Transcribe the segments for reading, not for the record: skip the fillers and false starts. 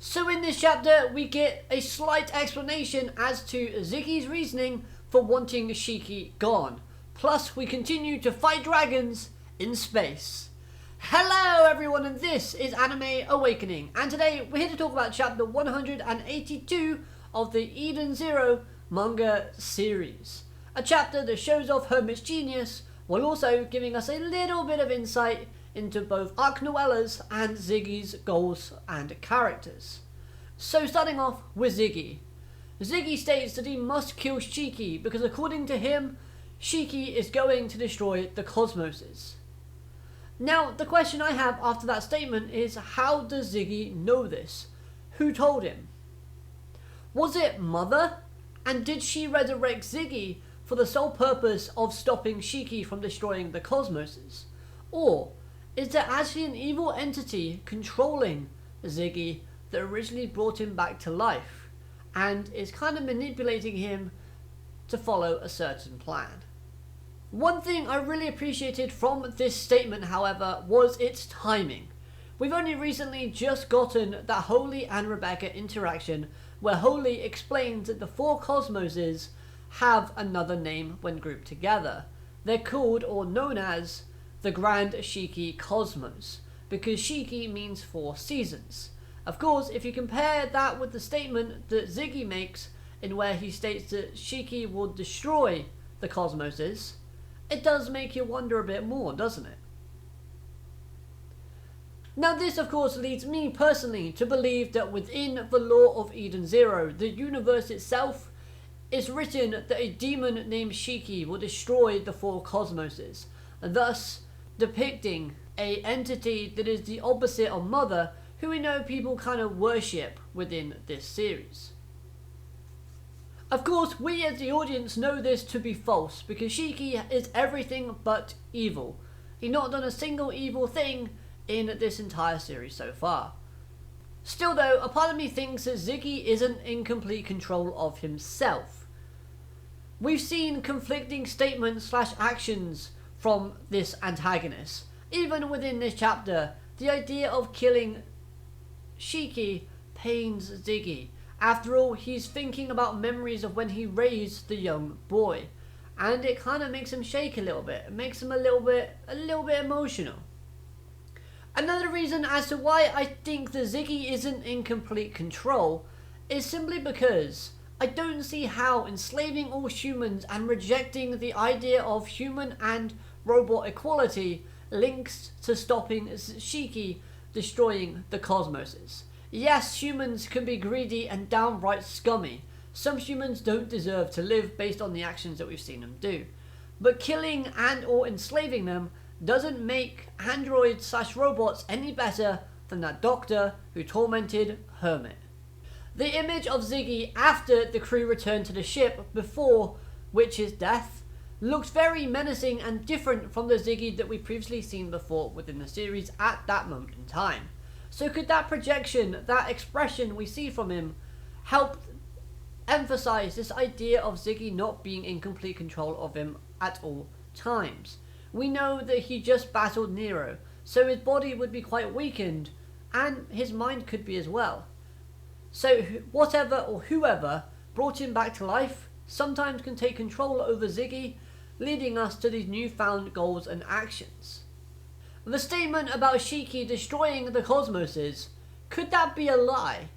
So in this chapter, we get a slight explanation as to Ziggy's reasoning for wanting Shiki gone. Plus, we continue to fight dragons in space. Hello everyone, and this is Anime Awakening, and today we're here to talk about chapter 182 of the Eden Zero manga series. A chapter that shows off Hermit's genius, while also giving us a little bit of insight into both Arc Noella's and Ziggy's goals and characters. So starting off with Ziggy. Ziggy states that he must kill Shiki because according to him, Shiki is going to destroy the cosmoses. Now, the question I have after that statement is, how does Ziggy know this? Who told him? Was it Mother? And did she resurrect Ziggy for the sole purpose of stopping Shiki from destroying the cosmoses? Or is there actually an evil entity controlling Ziggy that originally brought him back to life and is kind of manipulating him to follow a certain plan? One thing I really appreciated from this statement, however, was its timing. We've only recently just gotten that Holy and Rebecca interaction where Holy explains that the four cosmoses have another name when grouped together. They're called, or known as, the Grand Shiki Cosmos, because Shiki means 4 seasons. Of course, if you compare that with the statement that Ziggy makes in where he states that Shiki will destroy the cosmoses, it does make you wonder a bit more, doesn't it? Now this of course leads me personally to believe that within the lore of Eden Zero, the universe itself, is written that a demon named Shiki will destroy the 4 cosmoses, thus depicting a entity that is the opposite of Mother, who we know people kind of worship within this series. Of course, we as the audience know this to be false, because Shiki is everything but evil. He's not done a single evil thing in this entire series so far. Still though, a part of me thinks that Ziggy isn't in complete control of himself. We've seen conflicting statements / actions from this antagonist. Even within this chapter, the idea of killing Shiki pains Ziggy. After all, he's thinking about memories of when he raised the young boy, and it kind of makes him shake a little bit. It makes him a little bit emotional. Another reason as to why I think that Ziggy isn't in complete control is simply because I don't see how enslaving all humans and rejecting the idea of human and robot equality links to stopping Shiki destroying the cosmoses. Yes, humans can be greedy and downright scummy. Some humans don't deserve to live based on the actions that we've seen them do. But killing and or enslaving them doesn't make androids / robots any better than that doctor who tormented Hermit. The image of Ziggy after the crew returned to the ship before Witch's death looks very menacing and different from the Ziggy that we've previously seen before within the series at that moment in time. So could that projection, that expression we see from him, help emphasize this idea of Ziggy not being in complete control of him at all times? We know that he just battled Nero, so his body would be quite weakened, and his mind could be as well. So whatever or whoever brought him back to life sometimes can take control over Ziggy, leading us to these newfound goals and actions. The statement about Shiki destroying the cosmoses, could that be a lie?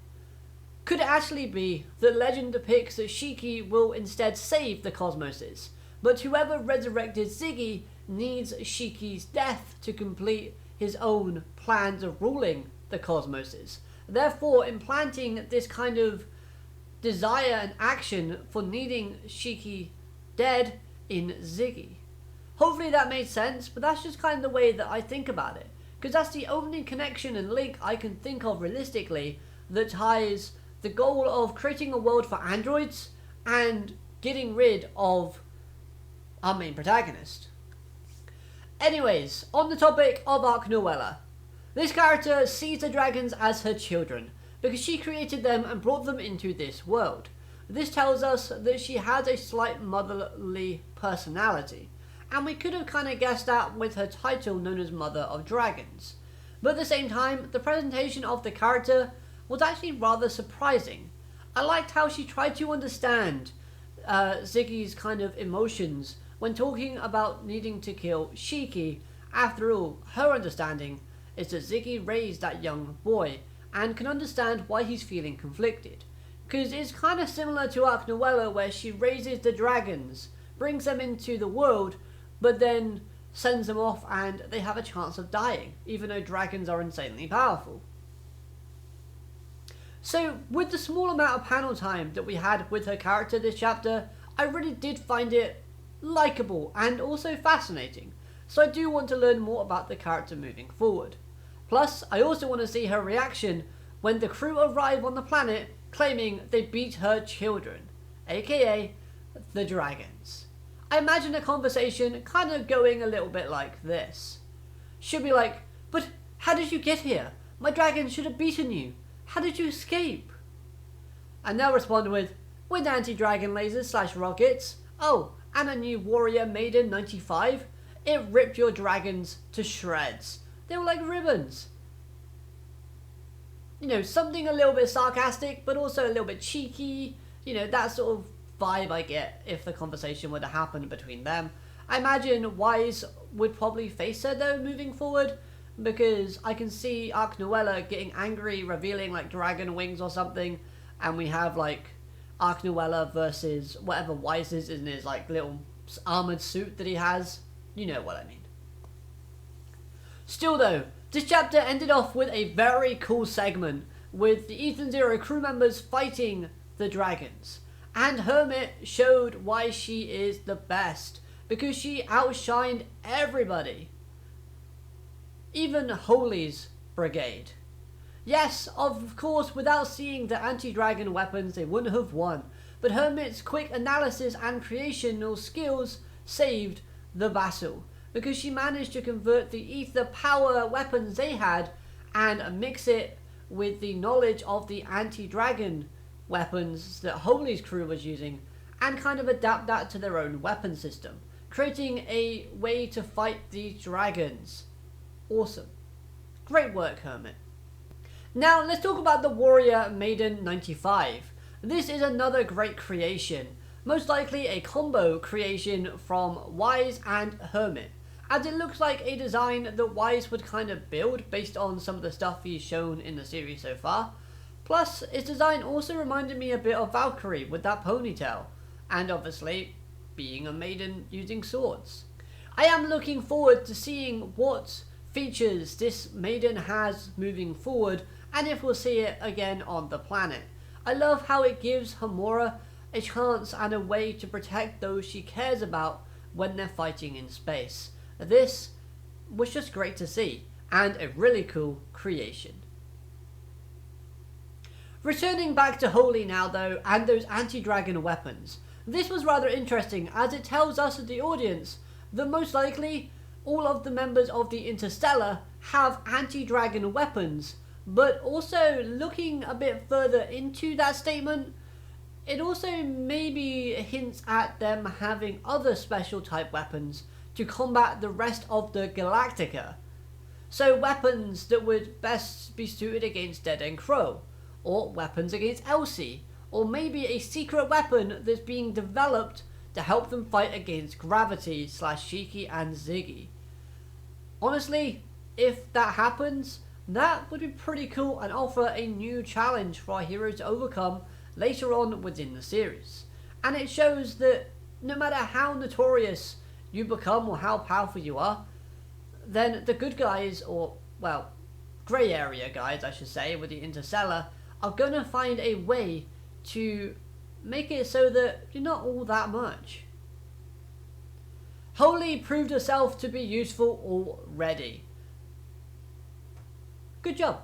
Could it actually be that legend depicts that Shiki will instead save the cosmoses, but whoever resurrected Ziggy needs Shiki's death to complete his own plans of ruling the cosmoses, therefore implanting this kind of desire and action for needing Shiki dead in Ziggy? Hopefully that made sense, but that's just kind of the way that I think about it, because that's the only connection and link I can think of realistically that ties the goal of creating a world for androids and getting rid of our main protagonist. Anyways, on the topic of Arc Noella, this character sees the dragons as her children because she created them and brought them into this world. This tells us that she has a slight motherly personality, and we could have kind of guessed that with her title known as Mother of Dragons. But at the same time, the presentation of the character was actually rather surprising. I liked how she tried to understand Ziggy's kind of emotions when talking about needing to kill Shiki. After all, her understanding is that Ziggy raised that young boy and can understand why he's feeling conflicted. Because it's kind of similar to Arc Noella, where she raises the dragons, brings them into the world, but then sends them off and they have a chance of dying, even though dragons are insanely powerful. So, with the small amount of panel time that we had with her character this chapter, I really did find it likeable and also fascinating. So I do want to learn more about the character moving forward. Plus, I also want to see her reaction when the crew arrive on the planet claiming they beat her children, aka the dragons. I imagine a conversation kind of going a little bit like this. She'll be like, "But how did you get here? My dragon should have beaten you. How did you escape?" And they'll respond with anti-dragon lasers / rockets. Oh, and a new warrior maiden 95. It ripped your dragons to shreds. They were like ribbons. You know, something a little bit sarcastic, but also a little bit cheeky. You know, that sort of vibe I get if the conversation were to happen between them. I imagine Wise would probably face her though moving forward, because I can see Arc Noella getting angry, revealing like dragon wings or something, and we have like Arc Noella versus whatever Wise is in his like little armored suit that he has. You know what I mean. Still though, this chapter ended off with a very cool segment with the Ethan Zero crew members fighting the dragons. And Hermit showed why she is the best, because she outshined everybody. Even Holy's brigade. Yes, of course, without seeing the anti-dragon weapons, they wouldn't have won. But Hermit's quick analysis and creational skills saved the battle, because she managed to convert the ether power weapons they had and mix it with the knowledge of the anti-dragon weapons that Holy's crew was using, and kind of adapt that to their own weapon system, creating a way to fight these dragons. Awesome. Great work, Hermit. Now, let's talk about the Warrior Maiden 95. This is another great creation, most likely a combo creation from Wise and Hermit, as it looks like a design that Wise would kind of build based on some of the stuff he's shown in the series so far. Plus, its design also reminded me a bit of Valkyrie with that ponytail, and obviously being a maiden using swords. I am looking forward to seeing what features this maiden has moving forward, and if we'll see it again on the planet. I love how it gives Homura a chance and a way to protect those she cares about when they're fighting in space. This was just great to see, and a really cool creation. Returning back to Holy now though, and those anti-dragon weapons. This was rather interesting, as it tells us, the audience, that most likely all of the members of the Interstellar have anti-dragon weapons. But also, looking a bit further into that statement, it also maybe hints at them having other special type weapons to combat the rest of the Galactica. So weapons that would best be suited against Dead and Crow, or weapons against Elsie, or maybe a secret weapon that's being developed to help them fight against Gravity / Shiki and Ziggy. Honestly, if that happens, that would be pretty cool and offer a new challenge for our heroes to overcome later on within the series. And it shows that no matter how notorious you become or how powerful you are, then the good guys, or, well, grey area guys I should say, with the Interstellar, are going to find a way to make it so that you're not all that much. Holy proved herself to be useful already. Good job.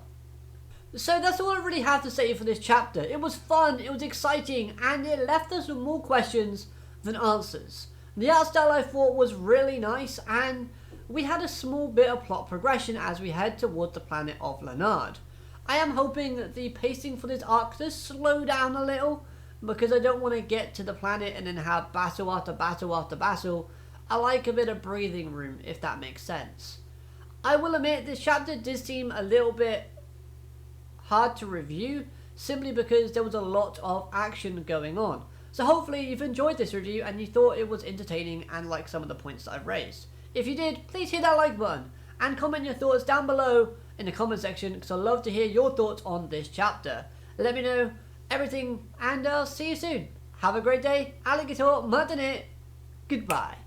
So that's all I really have to say for this chapter. It was fun, it was exciting, and it left us with more questions than answers. The art style I thought was really nice, and we had a small bit of plot progression as we head towards the planet of Leonard. I am hoping that the pacing for this arc does slow down a little, because I don't want to get to the planet and then have battle after battle after battle. I like a bit of breathing room, if that makes sense. I will admit this chapter did seem a little bit hard to review simply because there was a lot of action going on. So hopefully you've enjoyed this review and you thought it was entertaining and like some of the points that I've raised. If you did, please hit that like button and comment your thoughts down below in the comment section because I'd love to hear your thoughts on this chapter. Let me know everything and I'll see you soon. Have a great day. Alligator, mutton it. Goodbye.